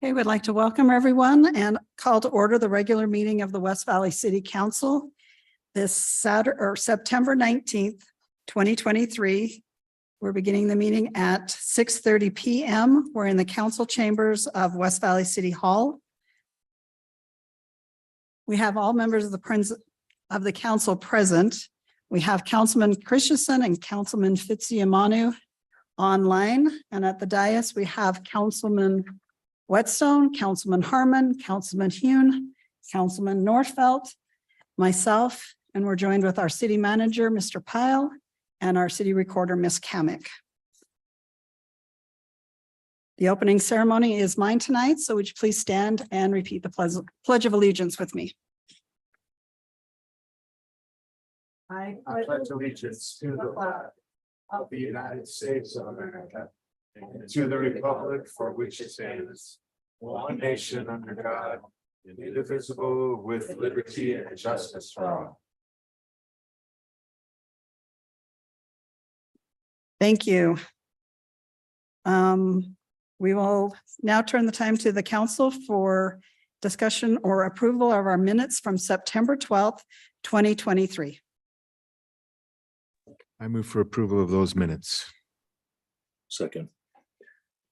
Okay, we'd like to welcome everyone and call to order the regular meeting of the West Valley City Council this Saturday or September 19th, 2023. We're beginning the meeting at 6:30 p.m. We're in the council chambers of West Valley City Hall. We have all members of the council present. We have Councilman Christensen and Councilman Fitzsimmons online, and at the dais we have Councilman Whetstone, Councilman Harmon, Councilman Hune, Councilman Norfelt, myself, and we're joined with our city manager, Mr. Pyle, and our city recorder, Ms. Kamick. The opening ceremony is mine tonight, so would you please stand and repeat the Pledge of Allegiance with me? I pledge allegiance to the flag of the United States of America and to the republic for which it stands, one nation under God, indivisible, with liberty and justice for all. Thank you. We will now turn the time to the council for discussion or approval of our minutes from September 12th, 2023. I move for approval of those minutes. Second.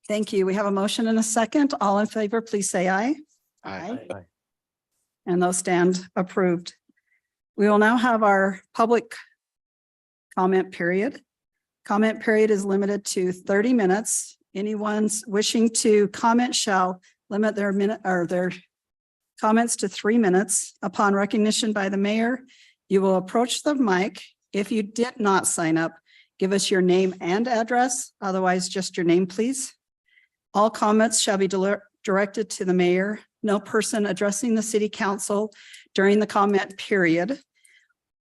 Thank you. We have a motion and a second. All in favor, please say aye. Aye. And those stand approved. We will now have our public comment period. Comment period is limited to 30 minutes. Anyone wishing to comment shall limit their comments to 3 minutes. Upon recognition by the mayor, you will approach the mic. If you did not sign up, give us your name and address. Otherwise, just your name, please. All comments shall be directed to the mayor. No person addressing the city council during the comment period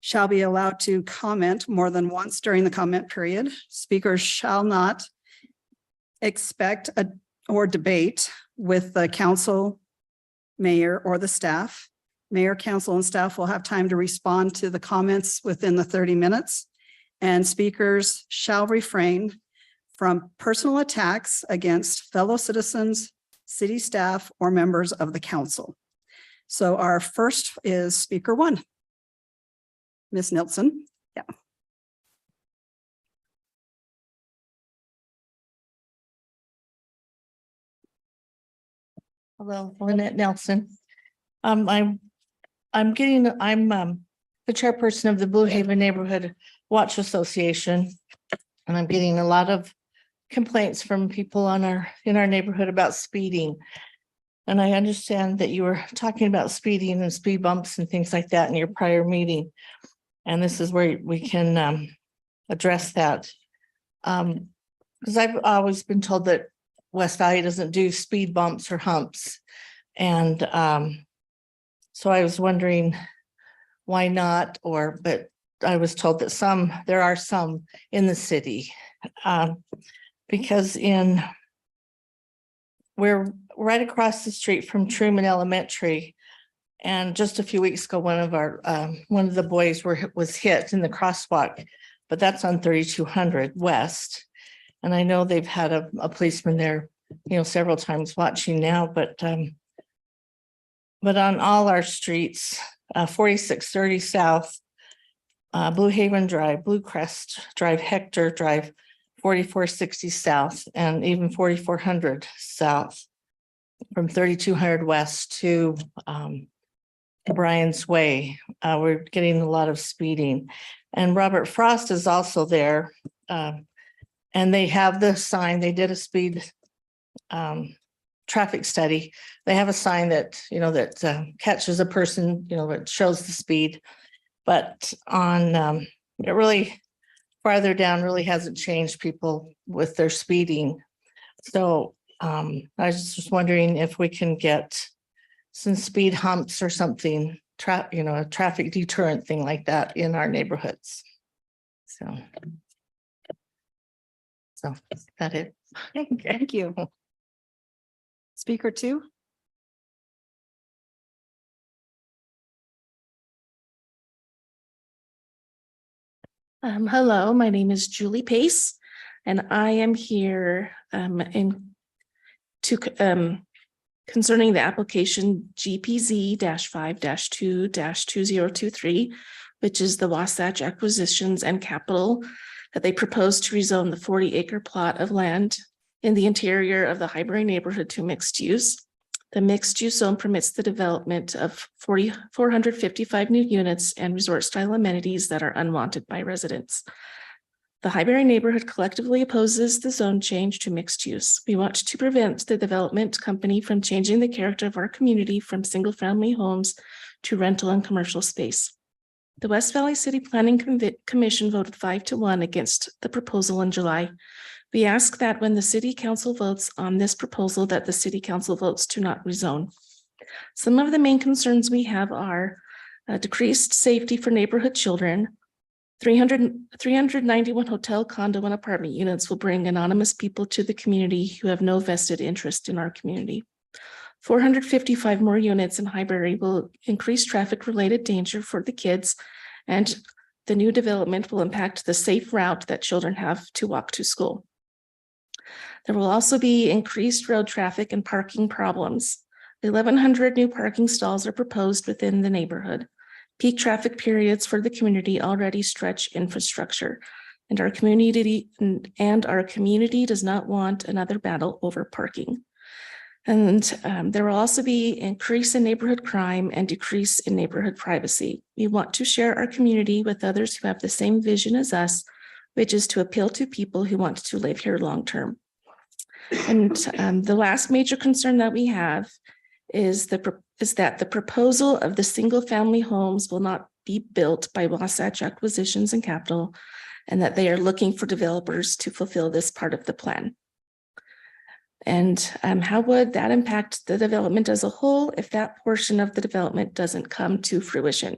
shall be allowed to comment more than once during the comment period. Speakers shall not expect or debate with the council, mayor, or the staff. Mayor, council, and staff will have time to respond to the comments within the 30 minutes, and speakers shall refrain from personal attacks against fellow citizens, city staff, or members of the council. So our first is speaker one, Ms. Nelson. Yeah. Hello, Lynette Nelson. I'm the chairperson of the Blue Haven Neighborhood Watch Association, and I'm getting a lot of complaints from people in our neighborhood about speeding. And I understand that you were talking about speeding and speed bumps and things like that in your prior meeting. And this is where we can address that. Because I've always been told that West Valley doesn't do speed bumps or humps. And so I was wondering why not, but I was told that there are some in the city. Because we're right across the street from Truman Elementary. And just a few weeks ago, one of the boys was hit in the crosswalk, but that's on 3200 West. And I know they've had a policeman there, several times watching now, but on all our streets, 4630 South, Blue Haven Drive, Blue Crest Drive, Hector Drive, 4460 South, and even 4400 South, from 3200 West to Bryan's Way. We're getting a lot of speeding. And Robert Frost is also there. And they have the sign, they did a speed traffic study. They have a sign that, that catches a person, that shows the speed. But on it really farther down really hasn't changed people with their speeding. So I was just wondering if we can get some speed humps or something, a traffic deterrent thing like that in our neighborhoods. So is that it? Thank you. Speaker two. Hello, my name is Julie Pace, and I am here to concerning the application GPZ 5-2-2023, which is the Wasatch Acquisitions and Capital, that they propose to rezone the 40-acre plot of land in the interior of the Highbury neighborhood to mixed use. The mixed use zone permits the development of 455 new units and resort style amenities that are unwanted by residents. The Highbury neighborhood collectively opposes the zone change to mixed use. We want to prevent the development company from changing the character of our community from single family homes to rental and commercial space. The West Valley City Planning Commission voted 5-1 against the proposal in July. We ask that when the city council votes on this proposal, that the city council votes to not rezone. Some of the main concerns we have are decreased safety for neighborhood children. 391 hotel, condo, and apartment units will bring anonymous people to the community who have no vested interest in our community. 455 more units in Highbury will increase traffic-related danger for the kids, and the new development will impact the safe route that children have to walk to school. There will also be increased road traffic and parking problems. 1,100 new parking stalls are proposed within the neighborhood. Peak traffic periods for the community already stretch infrastructure, and our community does not want another battle over parking. And there will also be increase in neighborhood crime and decrease in neighborhood privacy. We want to share our community with others who have the same vision as us, which is to appeal to people who want to live here long term. And the last major concern that we have is that the proposal of the single family homes will not be built by Wasatch Acquisitions and Capital, and that they are looking for developers to fulfill this part of the plan. And how would that impact the development as a whole if that portion of the development doesn't come to fruition?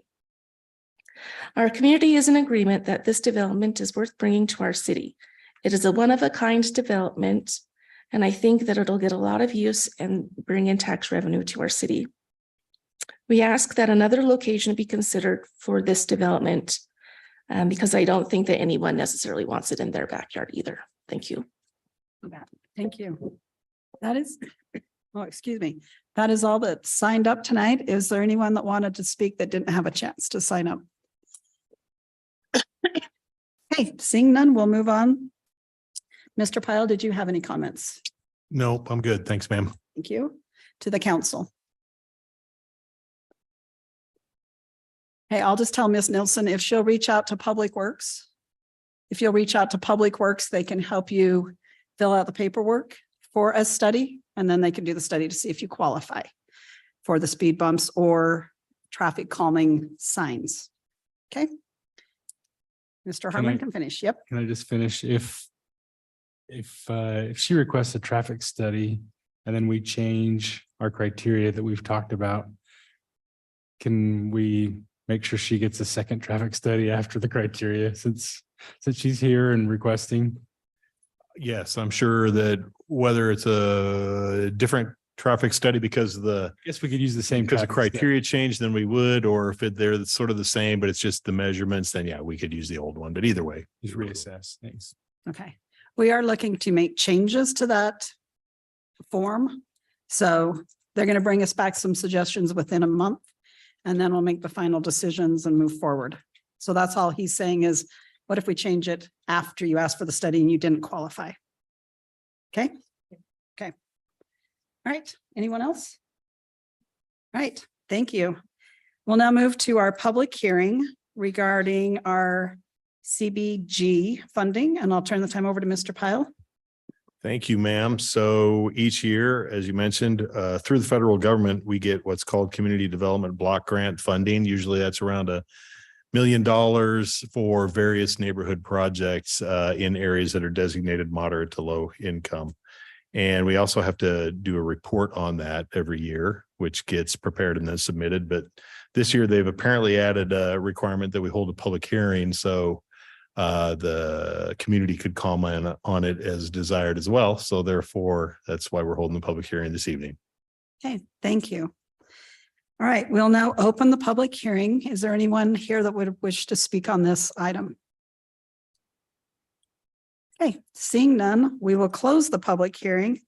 Our community is in agreement that this development is worth bringing to our city. It is a one-of-a-kind development, and I think that it'll get a lot of use and bring in tax revenue to our city. We ask that another location be considered for this development because I don't think that anyone necessarily wants it in their backyard either. Thank you. Thank you. That is, oh, excuse me. That is all that's signed up tonight. Is there anyone that wanted to speak that didn't have a chance to sign up? Okay, seeing none, we'll move on. Mr. Pyle, did you have any comments? Nope, I'm good. Thanks, ma'am. Thank you. To the council. Hey, I'll just tell Ms. Nelson if she'll reach out to Public Works. If you'll reach out to Public Works, they can help you fill out the paperwork for a study, and then they can do the study to see if you qualify for the speed bumps or traffic calming signs. Okay. Mr. Harmon can finish. Yep. Can I just finish? If she requests a traffic study and then we change our criteria that we've talked about, can we make sure she gets a second traffic study after the criteria since she's here and requesting? Yes, I'm sure that whether it's a different traffic study because of the I guess we could use the same because of traffic study. criteria change, then we would, or if they're sort of the same, but it's just the measurements, then yeah, we could use the old one. But either way, Just reassess. Thanks. Okay. We are looking to make changes to that form. So they're going to bring us back some suggestions within a month, and then we'll make the final decisions and move forward. So that's all he's saying is, what if we change it after you asked for the study and you didn't qualify? Okay. Okay. All right. Anyone else? All right. Thank you. We'll now move to our public hearing regarding our CBG funding, and I'll turn the time over to Mr. Pyle. thank you, ma'am. So each year, as you mentioned, through the federal government, we get what's called Community Development Block Grant funding. Usually that's around $1 million for various neighborhood projects in areas that are designated moderate to low income. And we also have to do a report on that every year, which gets prepared and then submitted. But this year they've apparently added a requirement that we hold a public hearing. So the community could comment on it as desired as well. So therefore, that's why we're holding the public hearing this evening. Okay, thank you. All right, we'll now open the public hearing. Is there anyone here that would wish to speak on this item? Okay, seeing none, we will close the public hearing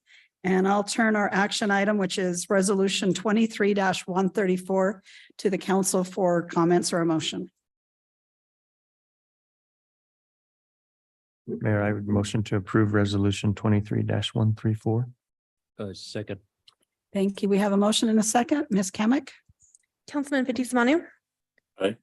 And I'll turn our action item, which is resolution 23-134 to the council for comments or a motion. Mayor, I would motion to approve resolution 23-134. Second. Thank you. We have a motion and a second. Ms. Kamic? Councilman Fitzie Umanu. Aye.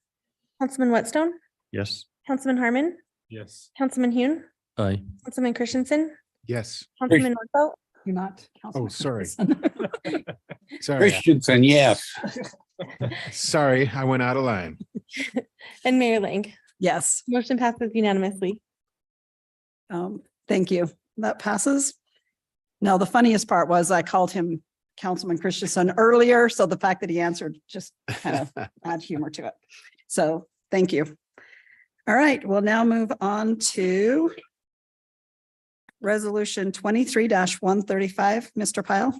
Councilman Whitstone, Yes. Councilman Harmon, Yes. Councilman Hune, Aye. Councilman Christensen, Yes. Councilman Nordfelt, You're not. Councilman Oh, sorry. Christensen. Sorry, Christensen, yes. sorry, I went out of line. and Mayor Ling. Yes, Motion passes unanimously. thank you. That passes. Now, the funniest part was I called him Councilman Christensen earlier, so the fact that he answered just kind of add humor to it. So thank you. All right, we'll now move on to resolution 23-135. Mr. Pyle?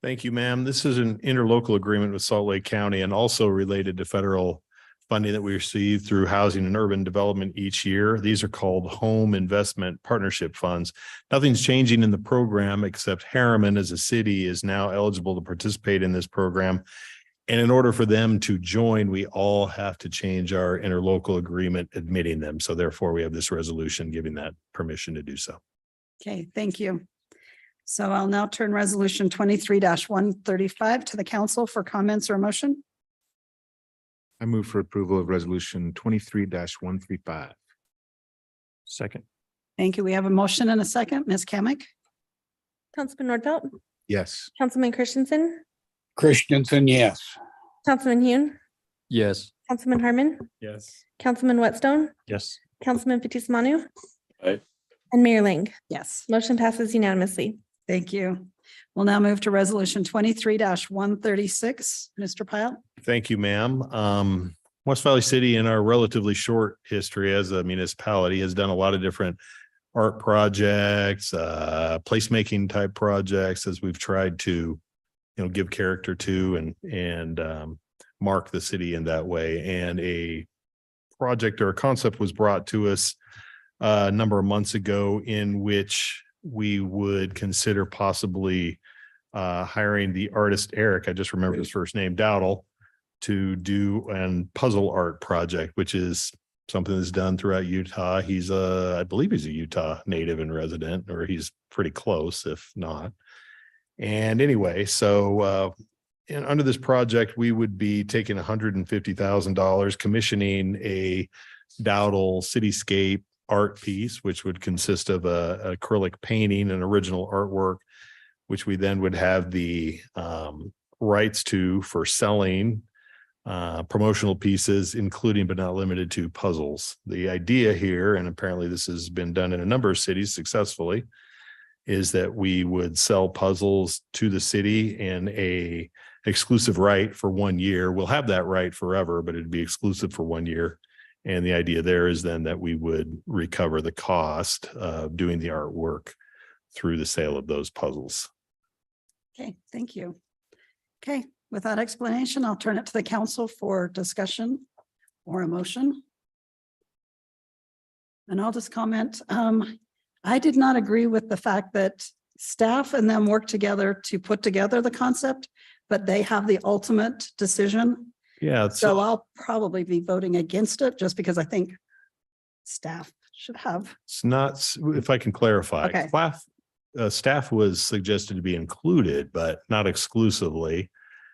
Thank you, ma'am. This is an interlocal agreement with Salt Lake County and also related to federal funding that we receive through housing and urban development each year. These are called home investment partnership funds. Nothing's changing in the program except Harriman as a city is now eligible to participate in this program. And in order for them to join, we all have to change our interlocal agreement admitting them. So therefore, we have this resolution giving that permission to do so. Okay, thank you. So I'll now turn resolution 23-135 to the council for comments or motion. I move for approval of resolution 23-135. Second. Thank you. We have a motion and a second. Ms. Kamic? Councilman Nordfelt, Yes. Councilman Christensen, Christensen, yes. Councilman Hune, Yes. Councilman Harmon, Yes. Councilman Whitstone, Yes. Councilman Fitzie Umanu, Aye. and Mayor Ling. Yes. Motion passes unanimously. Thank you. We'll now move to resolution 23-136. Mr. Pyle? Thank you, ma'am. West Valley City in our relatively short history as a municipality has done a lot of different art projects, placemaking type projects as we've tried to, give character to and mark the city in that way. And a project or a concept was brought to us a number of months ago in which we would consider possibly hiring the artist Eric, I just remember his first name, Dowdle, to do an puzzle art project, which is something that's done throughout Utah. He's I believe he's a Utah native and resident, or he's pretty close, if not. And anyway, so and under this project, we would be taking $150,000, commissioning a Dowdle cityscape art piece, which would consist of a acrylic painting and original artwork, which we then would have the rights to for selling promotional pieces, including but not limited to puzzles. The idea here, and apparently this has been done in a number of cities successfully, is that we would sell puzzles to the city in a exclusive right for 1 year. We'll have that right forever, but it'd be exclusive for 1 year. And the idea there is then that we would recover the cost of doing the artwork through the sale of those puzzles. Okay, thank you. Okay, with that explanation, I'll turn it to the council for discussion or a motion. And I'll just comment, I did not agree with the fact that staff and them work together to put together the concept, but they have the ultimate decision. Yeah. So I'll probably be voting against it just because I think staff should have. It's not, if I can clarify, Okay. staff was suggested to be included, but not exclusively.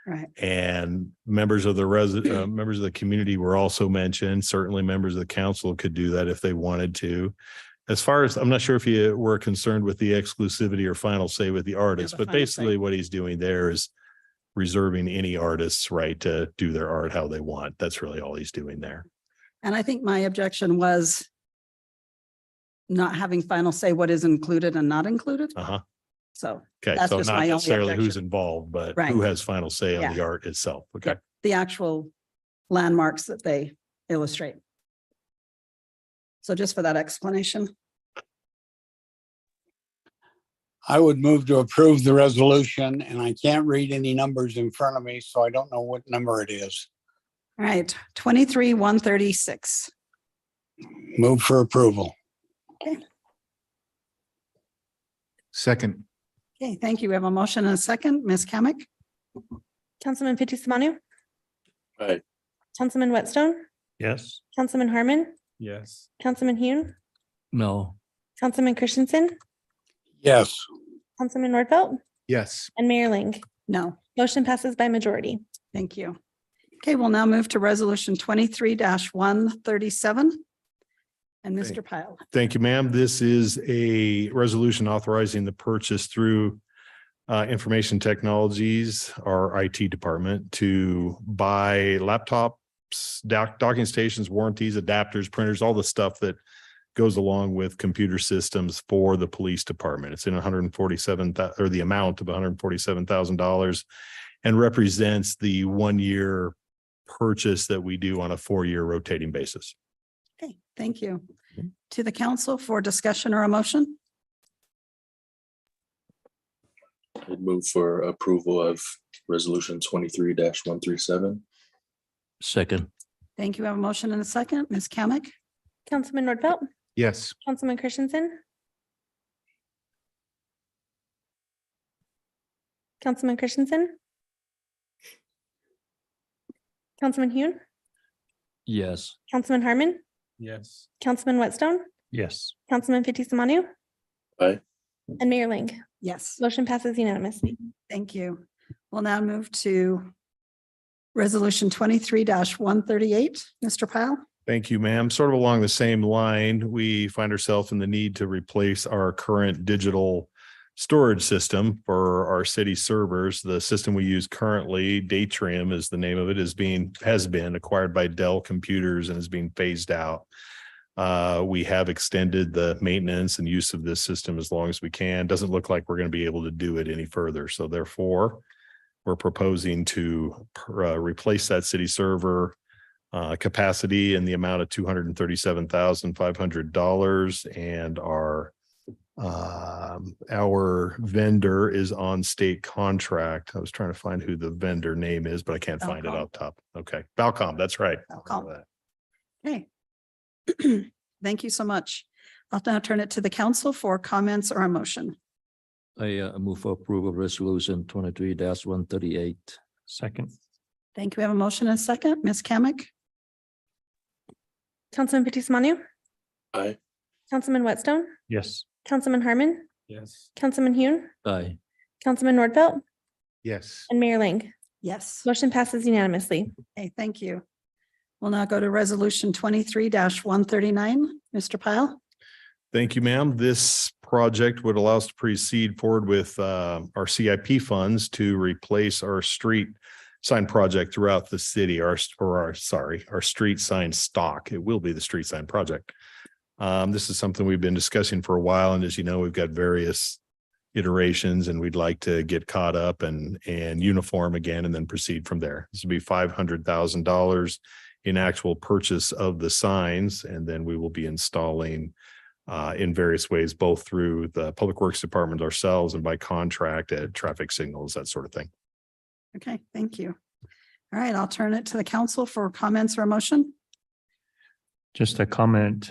Right. And members of the members of the community were also mentioned. Certainly members of the council could do that if they wanted to. As far as, I'm not sure if you were concerned with the exclusivity or final say with the artist, the but final basically say. what he's doing there is reserving any artist's right to do their art how they want. That's really all he's doing there. And I think my objection was not having final say what is included and not included. Uh-huh. So Okay, That's so just not my only necessarily who's objection. involved, but Right. who has final say on Yeah. the art itself. Okay. the actual landmarks that they illustrate. So just for that explanation. I would move to approve the resolution, and I can't read any numbers in front of me, so I don't know what number it is. All right, 23-136. Move for approval. Second. Okay, thank you. We have a motion and a second. Ms. Kamic? Councilman Fitzie Umanu. Aye. Councilman Whitstone, Yes. Councilman Harmon, Yes. Councilman Hune, No. Councilman Christensen, Yes. Councilman Nordfelt, Yes. and Mayor Ling. No, Motion passes by majority. thank you. Okay, we'll now move to resolution 23-137. And Mr. Pyle. Thank you, ma'am. This is a resolution authorizing the purchase through Information Technologies, our IT department, to buy laptops, docking stations, warranties, adapters, printers, all the stuff that goes along with computer systems for the police department. It's in 147, or the amount of $147,000, and represents the 1 year purchase that we do on a 4-year rotating basis. Okay, thank you. To the council for discussion or a motion? I'd move for approval of resolution 23-137. Second. Thank you. We have a motion and a second. Ms. Kamic? Councilman Nordfelt, Yes. Councilman Christensen, Councilman Christensen, Councilman Hune, Yes. Councilman Harmon, Yes. Councilman Whitstone, Yes. Councilman Fitzie Umanu, Aye. and Mayor Ling. Yes, Motion passes unanimously. thank you. We'll now move to resolution 23-138. Mr. Pyle? Thank you, ma'am. Sort of along the same line, we find ourselves in the need to replace our current digital storage system for our city servers. The system we use currently, Datrium is the name of it, has been acquired by Dell Computers and is being phased out. We have extended the maintenance and use of this system as long as we can. Doesn't look like we're going to be able to do it any further. So therefore, we're proposing to replace that city server capacity in the amount of $237,500, and our vendor is on state contract. I was trying to find who the vendor name is, but I can't find it Valcom. up top. Okay, Valcom, that's right. Valcom. Okay. Thank you so much. I'll now turn it to the council for comments or a motion. I move for approval of resolution 23-138. Second. Thank you. We have a motion and a second. Ms. Kamic? Councilman Fitzie Umanu, Aye. Councilman Whitstone, Yes. Councilman Harmon, Yes. Councilman Hune, Aye. Councilman Nordfelt, Yes. and Mayor Ling. Yes. Motion passes unanimously. Okay, thank you. We'll now go to resolution 23-139. Mr. Pyle? Thank you, ma'am. This project would allow us to proceed forward with our CIP funds to replace our street sign project throughout the city, our street sign stock. It will be the street sign project. This is something we've been discussing for a while, and as you know, we've got various iterations, and we'd like to get caught up and uniform again, and then proceed from there. This would be $500,000 in actual purchase of the signs, and then we will be installing in various ways, both through the Public Works Department ourselves and by contract at traffic signals, that sort of thing. Okay, thank you. All right, I'll turn it to the council for comments or a motion. Just a comment.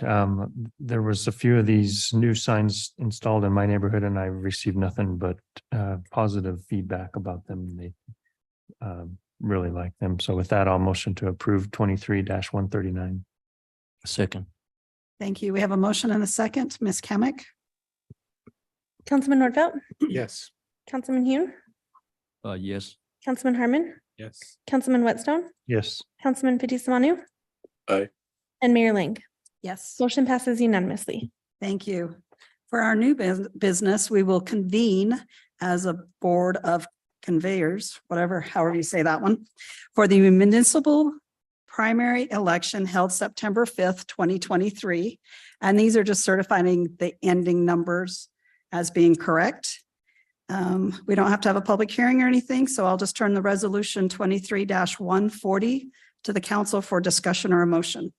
There was a few of these new signs installed in my neighborhood and I received nothing but positive feedback about them. They really like them. So with that, I'll motion to approve 23-139. Second. Thank you. We have a motion and a second. Ms. Kamic? Councilman Nordfelt, Yes. Councilman Hune, Yes. Councilman Harmon, Yes. Councilman Whitstone, Yes. Councilman Fitzie Umanu, Aye. and Mayor Ling. Yes. Motion passes unanimously. Thank you. For our new business, we will convene as a board of conveyors, however you say that one, for the municipal primary election held September 5th, 2023. And these are just certifying the ending numbers as being correct. We don't have to have a public hearing or anything, so I'll just turn the resolution 23-140 to the council for discussion or a motion.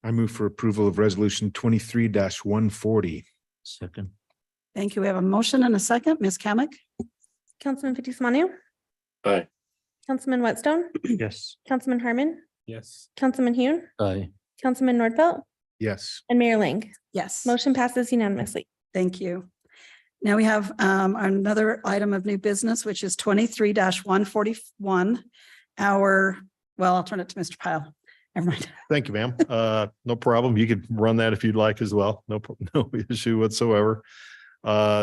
I move for approval of resolution 23-140. Second. Thank you. We have a motion and a second. Ms. Kamic? Councilman Fitzie Umanu, Aye. Councilman Whitstone, Yes. Councilman Harmon, Yes. Councilman Hune, Aye. Councilman Nordfelt, Yes. and Mayor Ling. Yes. Motion passes unanimously. Thank you. Now we have another item of new business, which is 23-141. I'll turn it to Mr. Pyle. Never mind. Thank you, ma'am. No problem. You could run that if you'd like as well. No issue whatsoever.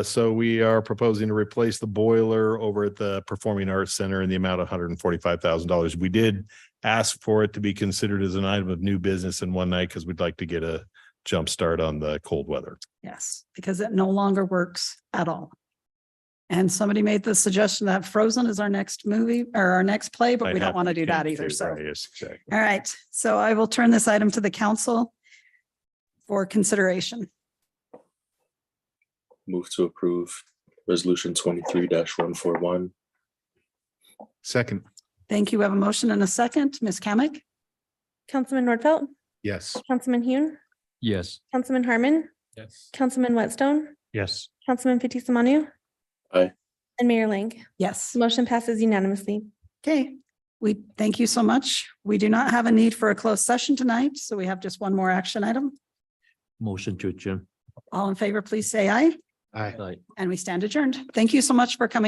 So we are proposing to replace the boiler over at the Performing Arts Center in the amount of $145,000. We did ask for it to be considered as an item of new business in one night because we'd like to get a jump start on the cold weather. Yes, because it no longer works at all. And somebody made the suggestion that Frozen is our next movie or our next play, but we don't want to do that either. So, Yes, exactly. all right. So I will turn this item to the council for consideration. Move to approve resolution 23-141. Second. Thank you. We have a motion and a second. Ms. Kamic? Councilman Nordfelt, Yes. Councilman Hune, Yes. Councilman Harmon, Yes. Councilman Whitstone, Yes. Councilman Fitzie Umanu. Aye. And Mayor Ling. Yes. Motion passes unanimously. Okay. We thank you so much. We do not have a need for a closed session tonight, so we have just one more action item. Motion to adjourn. All in favor, please say aye. Aye. Aye. And we stand adjourned. Thank you so much for coming.